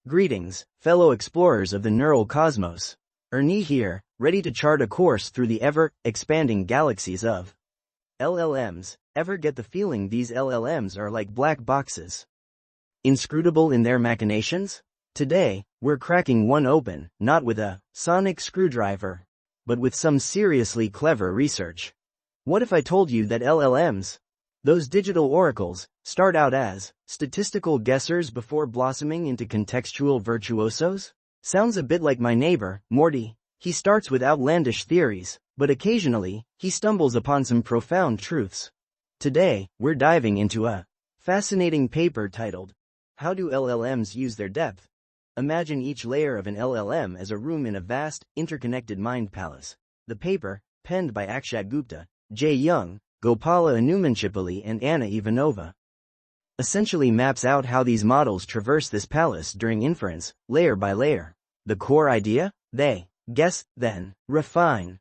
Greetings, fellow explorers of the neural cosmos. Ernis here, ready to chart a course through the ever-expanding galaxies of LLMs. Ever get the feeling these LLMs are like black boxes? Inscrutable in their machinations? Today, we're cracking one open, not with a sonic screwdriver, but with some seriously clever research. What if I told you that LLMs, those digital oracles, start out as statistical guessers before blossoming into contextual virtuosos? Sounds a bit like my neighbor, Morty. He starts with outlandish theories, but occasionally, he stumbles upon some profound truths. Today, we're diving into a fascinating paper titled, How Do LLMs Use Their Depth? Imagine each layer of an LLM as a room in a vast, interconnected mind palace. The paper, penned by Akshat Gupta, J. Young, Gopala Anumanchipalli and Anna Ivanova, essentially maps out how these models traverse this palace during inference, layer by layer. The core idea? They guess, then refine.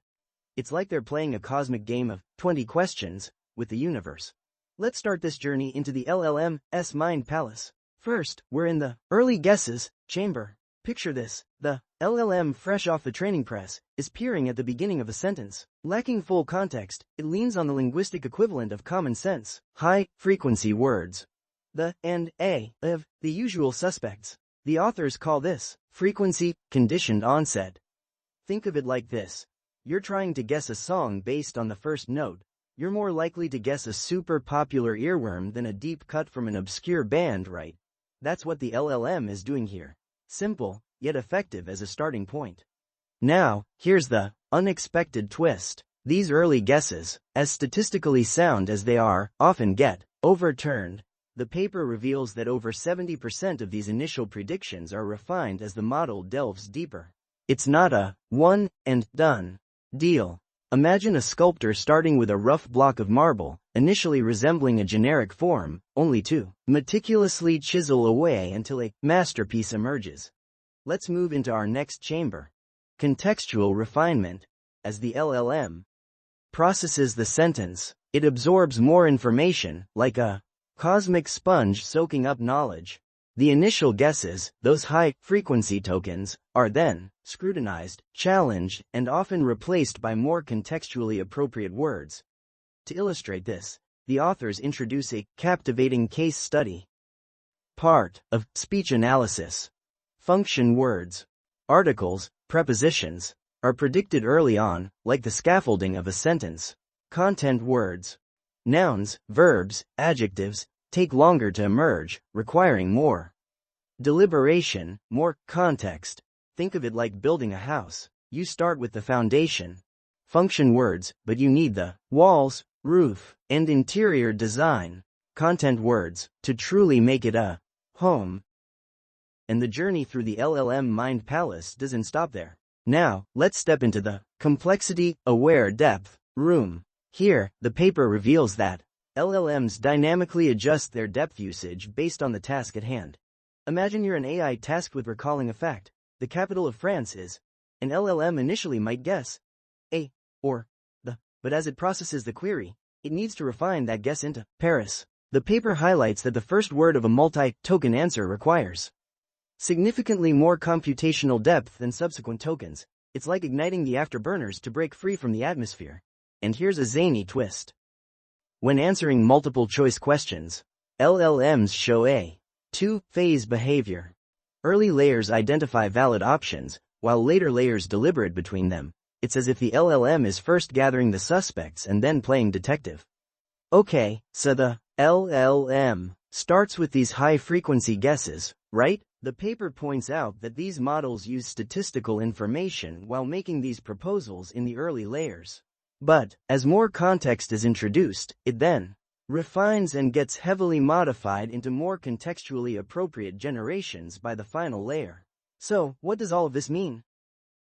It's like they're playing a cosmic game of 20 questions with the universe. Let's start this journey into the LLM's mind palace. First, we're in the early guesses chamber. Picture this: the LLM, fresh off the training press, is peering at the beginning of a sentence. Lacking full context, it leans on the linguistic equivalent of common sense, high-frequency words. The and a of the usual suspects. The authors call this frequency-conditioned onset. Think of it like this. You're trying to guess a song based on the first note. You're more likely to guess a super popular earworm than a deep cut from an obscure band, right? That's what the LLM is doing here. Simple, yet effective as a starting point. Now, here's the unexpected twist. These early guesses, as statistically sound as they are, often get overturned. The paper reveals that over 70% of these initial predictions are refined as the model delves deeper. It's not a one and done deal. Imagine a sculptor starting with a rough block of marble, initially resembling a generic form, only to meticulously chisel away until a masterpiece emerges. Let's move into our next chamber. Contextual refinement. As the LLM processes the sentence, it absorbs more information, like a cosmic sponge soaking up knowledge. The initial guesses, those high-frequency tokens, are then scrutinized, challenged, and often replaced by more contextually appropriate words. To illustrate this, the authors introduce a captivating case study. Part of speech analysis. Function words, articles, prepositions, are predicted early on, like the scaffolding of a sentence. Content words, nouns, verbs, adjectives, take longer to emerge, requiring more deliberation, more context. Think of it like building a house. You start with the foundation, function words, but you need the walls, roof, and interior design, content words, to truly make it a home. And the journey through the LLM mind palace doesn't stop there. Now, let's step into the complexity-aware depth room. Here, the paper reveals that LLMs dynamically adjust their depth usage based on the task at hand. Imagine you're an AI tasked with recalling a fact. The capital of France is. An LLM initially might guess A or the, but as it processes the query, it needs to refine that guess into Paris. The paper highlights that the first word of a multi-token answer requires significantly more computational depth than subsequent tokens. It's like igniting the afterburners to break free from the atmosphere. And here's a zany twist. When answering multiple-choice questions, LLMs show a two-phase behavior. Early layers identify valid options, while later layers deliberate between them. It's as if the LLM is first gathering the suspects and then playing detective. Okay, so the LLM starts with these high-frequency guesses, right? The paper points out that these models use statistical information while making these proposals in the early layers. But, as more context is introduced, it then refines and gets heavily modified into more contextually appropriate generations by the final layer. So, what does all of this mean?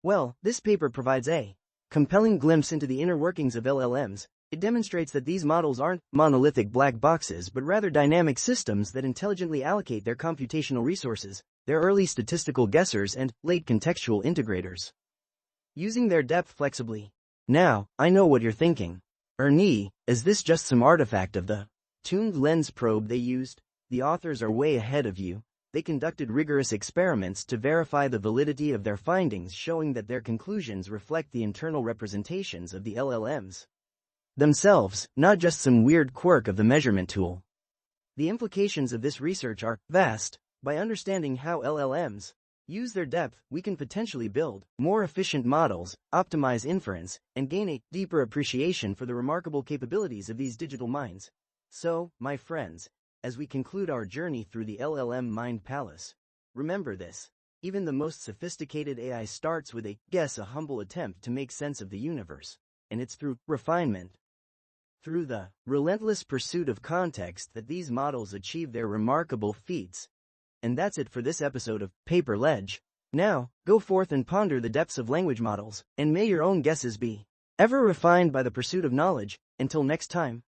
Well, this paper provides a compelling glimpse into the inner workings of LLMs. It demonstrates that these models aren't monolithic black boxes but rather dynamic systems that intelligently allocate their computational resources. They're early statistical guessers and late contextual integrators, using their depth flexibly. Now, I know what you're thinking. Ernis, is this just some artifact of the tuned lens probe they used? The authors are way ahead of you. they conducted rigorous experiments to verify the validity of their findings, showing that their conclusions reflect the internal representations of the LLMs themselves, not just some weird quirk of the measurement tool. The implications of this research are vast. By understanding how LLMs use their depth, we can potentially build more efficient models, optimize inference, and gain a deeper appreciation for the remarkable capabilities of these digital minds. So, my friends, as we conclude our journey through the LLM Mind Palace, remember this: even the most sophisticated AI starts with a humble attempt to make sense of the universe, and it's through refinement, through the relentless pursuit of context, that these models achieve their remarkable feats. And that's it for this episode of Paper Ledge. Now, go forth and ponder the depths of language models, and may your own guesses be ever refined by the pursuit of knowledge. Until next time.